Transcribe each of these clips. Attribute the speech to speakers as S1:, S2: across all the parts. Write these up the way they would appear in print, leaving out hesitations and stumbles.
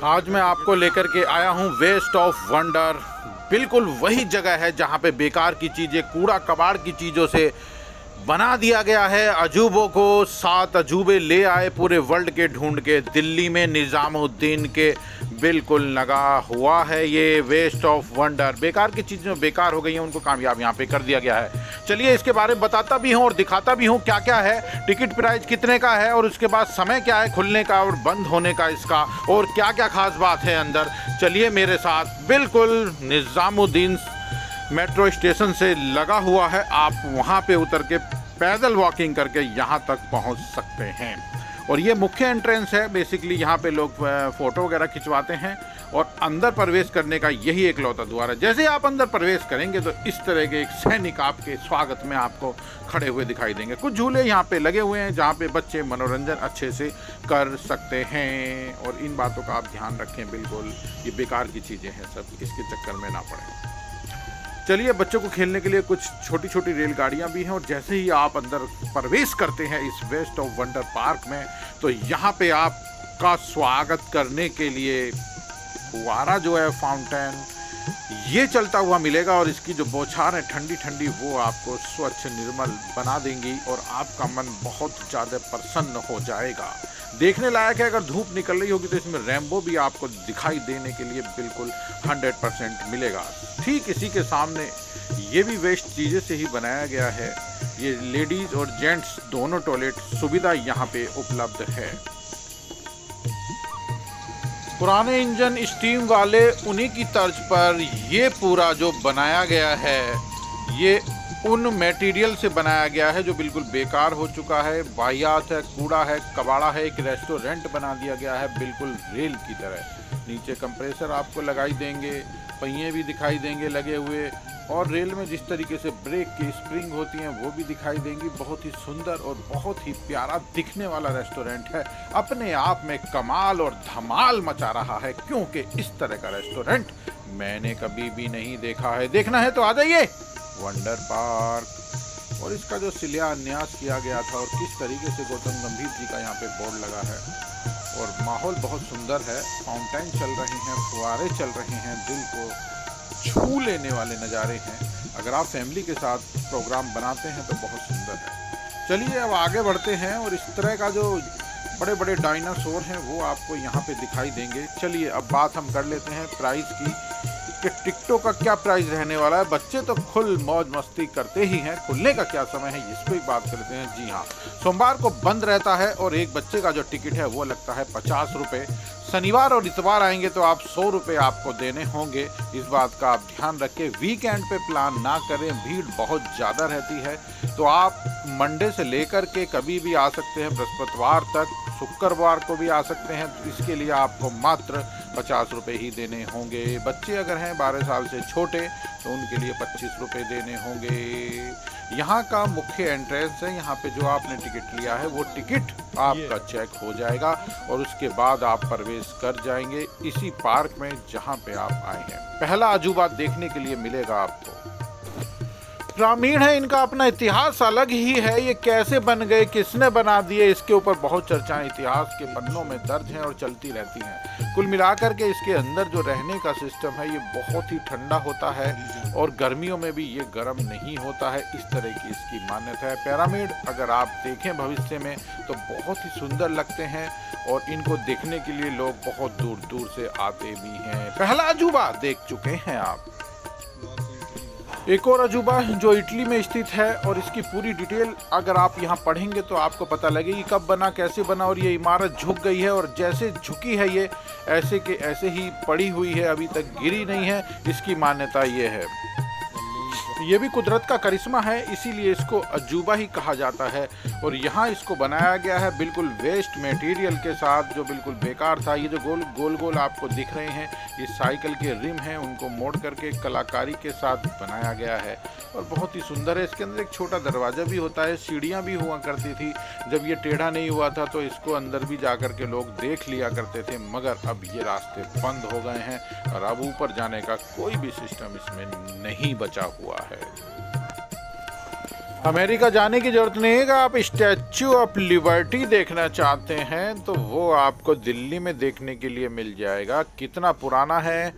S1: आज मैं आपको लेकर के आया हूँ वेस्ट ऑफ वंडर। बिल्कुल वही जगह है जहाँ पे बेकार की चीज़ें, कूड़ा कबाड़ की चीज़ों से बना दिया गया है अजूबों को। 7 अजूबे ले आए पूरे वर्ल्ड के ढूंढ के। दिल्ली में निज़ामुद्दीन के बिल्कुल लगा हुआ है ये वेस्ट ऑफ वंडर। बेकार की चीज़ें बेकार हो गई हैं, उनको कामयाब यहाँ पे कर दिया गया है। चलिए इसके बारे में बताता भी हूँ और दिखाता भी हूँ क्या क्या है, टिकट प्राइस कितने का है और उसके बाद समय क्या है खुलने का और बंद होने का इसका, और क्या क्या खास बात है अंदर। चलिए मेरे साथ। बिल्कुल निज़ामुद्दीन मेट्रो स्टेशन से लगा हुआ है। आप वहाँ पे उतर के पैदल वॉकिंग करके यहाँ तक पहुँच सकते हैं। और ये मुख्य एंट्रेंस है। बेसिकली यहाँ पे लोग फ़ोटो वगैरह खिंचवाते हैं और अंदर प्रवेश करने का यही एकलौता द्वार है। जैसे आप अंदर प्रवेश करेंगे तो इस तरह के एक सैनिक आपके स्वागत में आपको खड़े हुए दिखाई देंगे। कुछ झूले यहाँ पे लगे हुए हैं जहाँ पे बच्चे मनोरंजन अच्छे से कर सकते हैं। और इन बातों का आप ध्यान रखें, बिल्कुल ये बेकार की चीज़ें हैं, सब इसके चक्कर में ना पड़ें। चलिए बच्चों को खेलने के लिए कुछ छोटी छोटी रेलगाड़ियाँ भी हैं। और जैसे ही आप अंदर प्रवेश करते हैं इस वेस्ट ऑफ वंडर पार्क में, तो यहाँ पे आपका स्वागत करने के लिए फुवारा जो है, फाउंटेन, ये चलता हुआ मिलेगा। और इसकी जो बौछार है ठंडी ठंडी, वो आपको स्वच्छ निर्मल बना देंगी और आपका मन बहुत ज़्यादा प्रसन्न हो जाएगा। देखने लायक है। अगर धूप निकल रही होगी तो इसमें रेनबो भी आपको दिखाई देने के लिए बिल्कुल 100% मिलेगा। ठीक इसी के सामने ये भी वेस्ट चीज़ें से ही बनाया गया है। ये लेडीज़ और जेंट्स दोनों टॉयलेट सुविधा यहाँ पे उपलब्ध है। पुराने इंजन स्टीम वाले, उन्हीं की तर्ज पर ये पूरा जो बनाया गया है, ये उन मटेरियल से बनाया गया है जो बिल्कुल बेकार हो चुका है, वाहियात है, कूड़ा है, कबाड़ा है। एक रेस्टोरेंट बना दिया गया है बिल्कुल रेल की तरह। नीचे कंप्रेसर आपको लगाई देंगे, पहिए भी दिखाई देंगे लगे हुए, और रेल में जिस तरीके से ब्रेक की स्प्रिंग होती हैं वो भी दिखाई देंगी। बहुत ही सुंदर और बहुत ही प्यारा दिखने वाला रेस्टोरेंट है। अपने आप में कमाल और धमाल मचा रहा है, क्योंकि इस तरह का रेस्टोरेंट मैंने कभी भी नहीं देखा है। देखना है तो आ जाइए वंडर पार्क। और इसका जो शिलान्यास किया गया था और किस तरीके से गौतम गंभीर जी का यहाँ पे बोर्ड लगा है, और माहौल बहुत सुंदर है। फाउंटेन चल रही हैं, फुहारे चल रहे हैं, दिल को छू लेने वाले नज़ारे हैं। अगर आप फैमिली के साथ प्रोग्राम बनाते हैं तो बहुत सुंदर है। चलिए अब आगे बढ़ते हैं और इस तरह का जो बड़े बड़े डायनासोर हैं वो आपको यहाँ पे दिखाई देंगे। चलिए अब बात हम कर लेते हैं प्राइस की, कि टिकटों का क्या प्राइस रहने वाला है। बच्चे तो खुल मौज मस्ती करते ही हैं, खुलने का क्या समय है इस पर बात करते हैं। जी हाँ, सोमवार को बंद रहता है और एक बच्चे का जो टिकट है वो लगता है 50 रुपये। शनिवार और इतवार आएंगे तो आप 100 रुपये आपको देने होंगे। इस बात का आप ध्यान रखें। वीकेंड पे प्लान ना करें, भीड़ बहुत ज़्यादा रहती है। तो आप मंडे से लेकर के कभी भी आ सकते हैं, बृहस्पतिवार तक, शुक्रवार को भी आ सकते हैं। इसके लिए आपको मात्र 50 रुपये ही देने होंगे। बच्चे अगर हैं 12 साल से छोटे तो उनके लिए 25 रुपये देने होंगे। यहाँ का मुख्य एंट्रेंस है। यहाँ पे जो आपने टिकट लिया है वो टिकट आपका चेक हो जाएगा और उसके बाद आप प्रवेश कर जाएंगे इसी पार्क में जहाँ पे आप आए हैं। पहला अजूबा देखने के लिए मिलेगा आपको। ग्रामीण है, इनका अपना इतिहास अलग ही है। ये कैसे बन गए, किसने बना दिए, इसके ऊपर बहुत चर्चाएं इतिहास के पन्नों में दर्ज हैं और चलती रहती हैं। कुल मिलाकर के इसके अंदर जो रहने का सिस्टम है ये बहुत ही ठंडा होता है और गर्मियों में भी ये गर्म नहीं होता है। इस तरह की इसकी मान्यता है। पिरामिड अगर आप देखें भविष्य में तो बहुत ही सुंदर लगते हैं और इनको देखने के लिए लोग बहुत दूर दूर से आते भी हैं। पहला अजूबा देख चुके हैं आप। एक और अजूबा जो इटली में स्थित है और इसकी पूरी डिटेल अगर आप यहाँ पढ़ेंगे तो आपको पता लगेगी कब बना, कैसे बना। और ये इमारत झुक गई है और जैसे झुकी है ये ऐसे के ऐसे ही पड़ी हुई है, अभी तक गिरी नहीं है। इसकी मान्यता ये है। ये भी कुदरत का करिश्मा है, इसीलिए इसको अजूबा ही कहा जाता है। और यहाँ इसको बनाया गया है बिल्कुल वेस्ट मटेरियल के साथ, जो बिल्कुल बेकार था। ये जो गोल गोल गोल आपको दिख रहे हैं ये साइकिल के रिम हैं, उनको मोड़ करके कलाकारी के साथ बनाया गया है और बहुत ही सुंदर है। इसके अंदर एक छोटा दरवाज़ा भी होता है, सीढ़ियाँ भी हुआ करती थी। जब ये टेढ़ा नहीं हुआ था तो इसको अंदर भी जा कर के लोग देख लिया करते थे, मगर अब ये रास्ते बंद हो गए हैं और अब ऊपर जाने का कोई भी सिस्टम इसमें नहीं बचा हुआ है। अमेरिका जाने की जरूरत नहीं है। आप स्टैच्यू ऑफ लिबर्टी देखना चाहते हैं तो वो आपको दिल्ली में देखने के लिए मिल जाएगा। कितना पुराना है,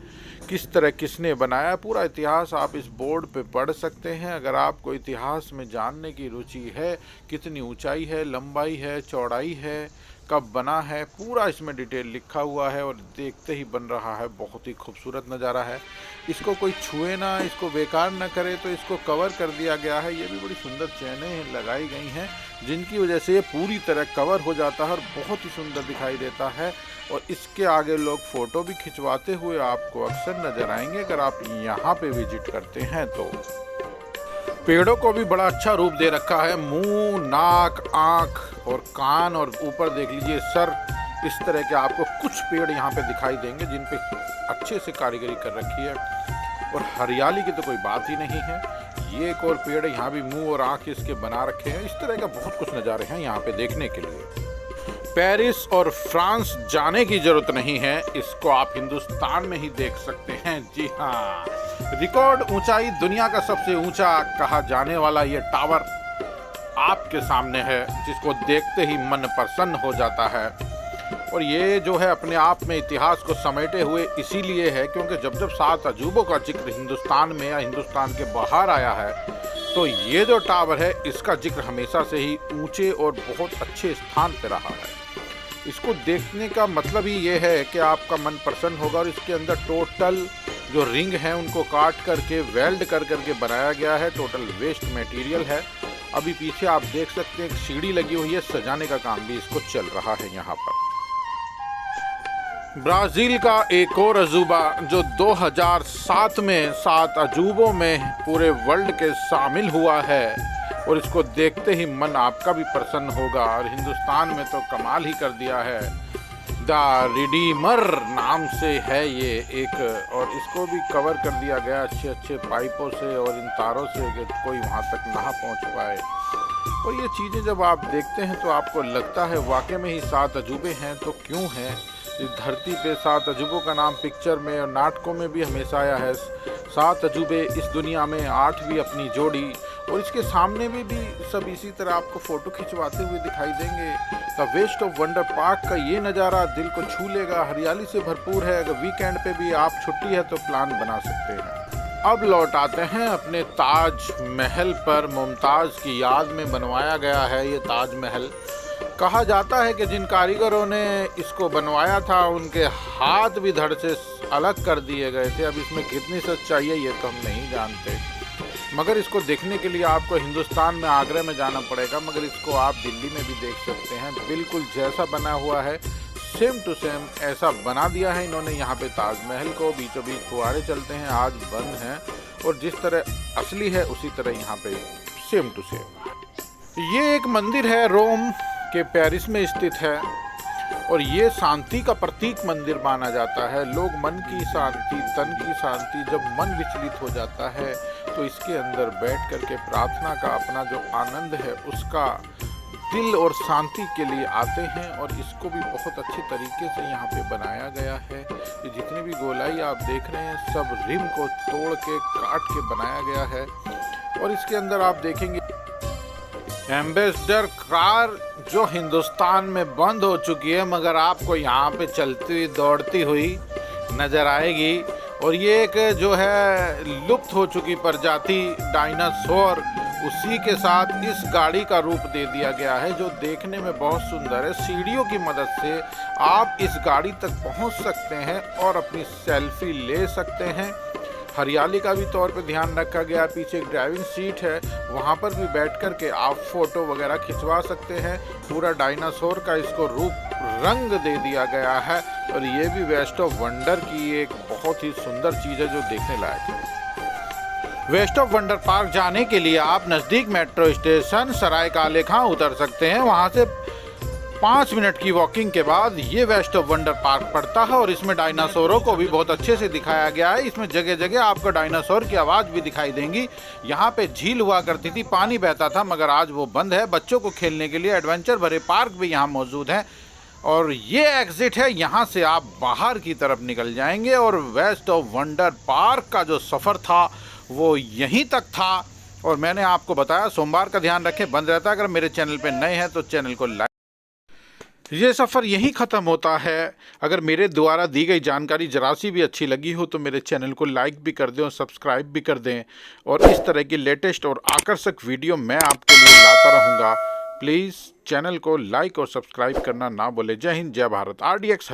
S1: किस तरह किसने बनाया, पूरा इतिहास आप इस बोर्ड पे पढ़ सकते हैं। अगर आपको इतिहास में जानने की रुचि है, कितनी ऊंचाई है, लंबाई है, चौड़ाई है, कब बना है, पूरा इसमें डिटेल लिखा हुआ है और देखते ही बन रहा है। बहुत ही खूबसूरत नज़ारा है। इसको कोई छुए ना, इसको बेकार ना करे, तो इसको कवर कर दिया गया है। ये भी बड़ी सुंदर चैनें लगाई गई हैं जिनकी वजह से ये पूरी तरह कवर हो जाता है और बहुत ही सुंदर दिखाई देता है। और इसके आगे लोग फ़ोटो भी खिंचवाते हुए आपको अक्सर नज़र आएंगे अगर आप यहाँ पे विजिट करते हैं तो। पेड़ों को भी बड़ा अच्छा रूप दे रखा है। मुंह, नाक, आँख और कान और ऊपर देख लीजिए सर, इस तरह के आपको कुछ पेड़ यहाँ पे दिखाई देंगे जिन पे अच्छे से कारीगरी कर रखी है। और हरियाली की तो कोई बात ही नहीं है। ये एक और पेड़ यहाँ भी मुंह और आँख इसके बना रखे हैं। इस तरह का बहुत कुछ नज़ारे हैं यहाँ पे देखने के लिए। पेरिस और फ्रांस जाने की जरूरत नहीं है, इसको आप हिंदुस्तान में ही देख सकते हैं। जी हाँ, रिकॉर्ड ऊंचाई, दुनिया का सबसे ऊंचा कहा जाने वाला ये टावर आपके सामने है, जिसको देखते ही मन प्रसन्न हो जाता है। और ये जो है अपने आप में इतिहास को समेटे हुए इसीलिए है क्योंकि जब जब 7 अजूबों का जिक्र हिंदुस्तान में या हिंदुस्तान के बाहर आया है तो ये जो टावर है इसका जिक्र हमेशा से ही ऊंचे और बहुत अच्छे स्थान पर रहा है। इसको देखने का मतलब ही ये है कि आपका मन प्रसन्न होगा। और इसके अंदर टोटल जो रिंग हैं उनको काट करके वेल्ड कर करके बनाया गया है। टोटल वेस्ट मटेरियल है। अभी पीछे आप देख सकते हैं एक सीढ़ी लगी हुई है, सजाने का काम भी इसको चल रहा है यहाँ पर। ब्राज़ील का एक और अजूबा जो 2007 में 7 अजूबों में पूरे वर्ल्ड के शामिल हुआ है और इसको देखते ही मन आपका भी प्रसन्न होगा। और हिंदुस्तान में तो कमाल ही कर दिया है। द रिडीमर नाम से है ये एक, और इसको भी कवर कर दिया गया अच्छे अच्छे पाइपों से और इन तारों से कि कोई वहाँ तक ना पहुँच पाए। और ये चीज़ें जब आप देखते हैं तो आपको लगता है वाकई में ही 7 अजूबे हैं तो क्यों हैं। इस धरती पे 7 अजूबों का नाम पिक्चर में और नाटकों में भी हमेशा आया है। 7 अजूबे इस दुनिया में, 8वीं अपनी जोड़ी। और इसके सामने भी सब इसी तरह आपको फ़ोटो खिंचवाते हुए दिखाई देंगे। The West of Wonder Park का ये नज़ारा दिल को छू लेगा। हरियाली से भरपूर है। अगर वीकेंड पे भी आप छुट्टी है तो प्लान बना सकते हैं। अब लौट आते हैं अपने ताज महल पर। मुमताज़ की याद में बनवाया गया है ये ताज महल। कहा जाता है कि जिन कारीगरों ने इसको बनवाया था उनके हाथ भी धड़ से अलग कर दिए गए थे। अब इसमें कितनी सच्चाई है ये तो हम नहीं जानते, मगर इसको देखने के लिए आपको हिंदुस्तान में आगरा में जाना पड़ेगा। मगर इसको आप दिल्ली में भी देख सकते हैं। बिल्कुल जैसा बना हुआ है सेम टू सेम ऐसा बना दिया है इन्होंने यहाँ पे ताजमहल को। बीचों बीच फुहारे चलते हैं, आज बंद हैं। और जिस तरह असली है उसी तरह यहाँ पे सेम टू सेम। ये एक मंदिर है, रोम के पेरिस में स्थित है और ये शांति का प्रतीक मंदिर माना जाता है। लोग मन की शांति, तन की शांति, जब मन विचलित हो जाता है तो इसके अंदर बैठ करके प्रार्थना का अपना जो आनंद है उसका दिल और शांति के लिए आते हैं। और इसको भी बहुत अच्छे तरीके से यहाँ पे बनाया गया है। ये जितनी भी गोलाई आप देख रहे हैं सब रिम को तोड़ के काट के बनाया गया है। और इसके अंदर आप देखेंगे एम्बेसडर कार जो हिंदुस्तान में बंद हो चुकी है मगर आपको यहाँ पे चलती हुई दौड़ती हुई नज़र आएगी। और ये एक जो है लुप्त हो चुकी प्रजाति डायनासोर, उसी के साथ इस गाड़ी का रूप दे दिया गया है जो देखने में बहुत सुंदर है। सीढ़ियों की मदद से आप इस गाड़ी तक पहुँच सकते हैं और अपनी सेल्फी ले सकते हैं। हरियाली का भी तौर पे ध्यान रखा गया। पीछे एक ड्राइविंग सीट है, वहाँ पर भी बैठ कर के आप फोटो वगैरह खिंचवा सकते हैं। पूरा डायनासोर का इसको रूप रंग दे दिया गया है। और ये भी वेस्ट ऑफ वंडर की एक बहुत ही सुंदर चीज़ है जो देखने लायक है। वेस्ट ऑफ वंडर पार्क जाने के लिए आप नज़दीक मेट्रो स्टेशन सराय काले खां उतर सकते हैं। वहाँ से 5 मिनट की वॉकिंग के बाद ये वेस्ट ऑफ वंडर पार्क पड़ता है। और इसमें डायनासोरों को भी बहुत अच्छे से दिखाया गया है। इसमें जगह जगह आपको डायनासोर की आवाज़ भी दिखाई देंगी। यहाँ पे झील हुआ करती थी, पानी बहता था, मगर आज वो बंद है। बच्चों को खेलने के लिए एडवेंचर भरे पार्क भी यहाँ मौजूद हैं। और ये एग्जिट है, यहाँ से आप बाहर की तरफ निकल जाएंगे। और वेस्ट ऑफ वंडर पार्क का जो सफ़र था वो यहीं तक था। और मैंने आपको बताया सोमवार का ध्यान रखें, बंद रहता है। अगर मेरे चैनल पे नए हैं तो चैनल को लाइक। ये सफ़र यहीं ख़त्म होता है। अगर मेरे द्वारा दी गई जानकारी ज़रा सी भी अच्छी लगी हो तो मेरे चैनल को लाइक भी कर दें और सब्सक्राइब भी कर दें, और इस तरह की लेटेस्ट और आकर्षक वीडियो मैं आपके लिए लाता रहूँगा। प्लीज़ चैनल को लाइक और सब्सक्राइब करना ना भूलें। जय हिंद, जय भारत। RDX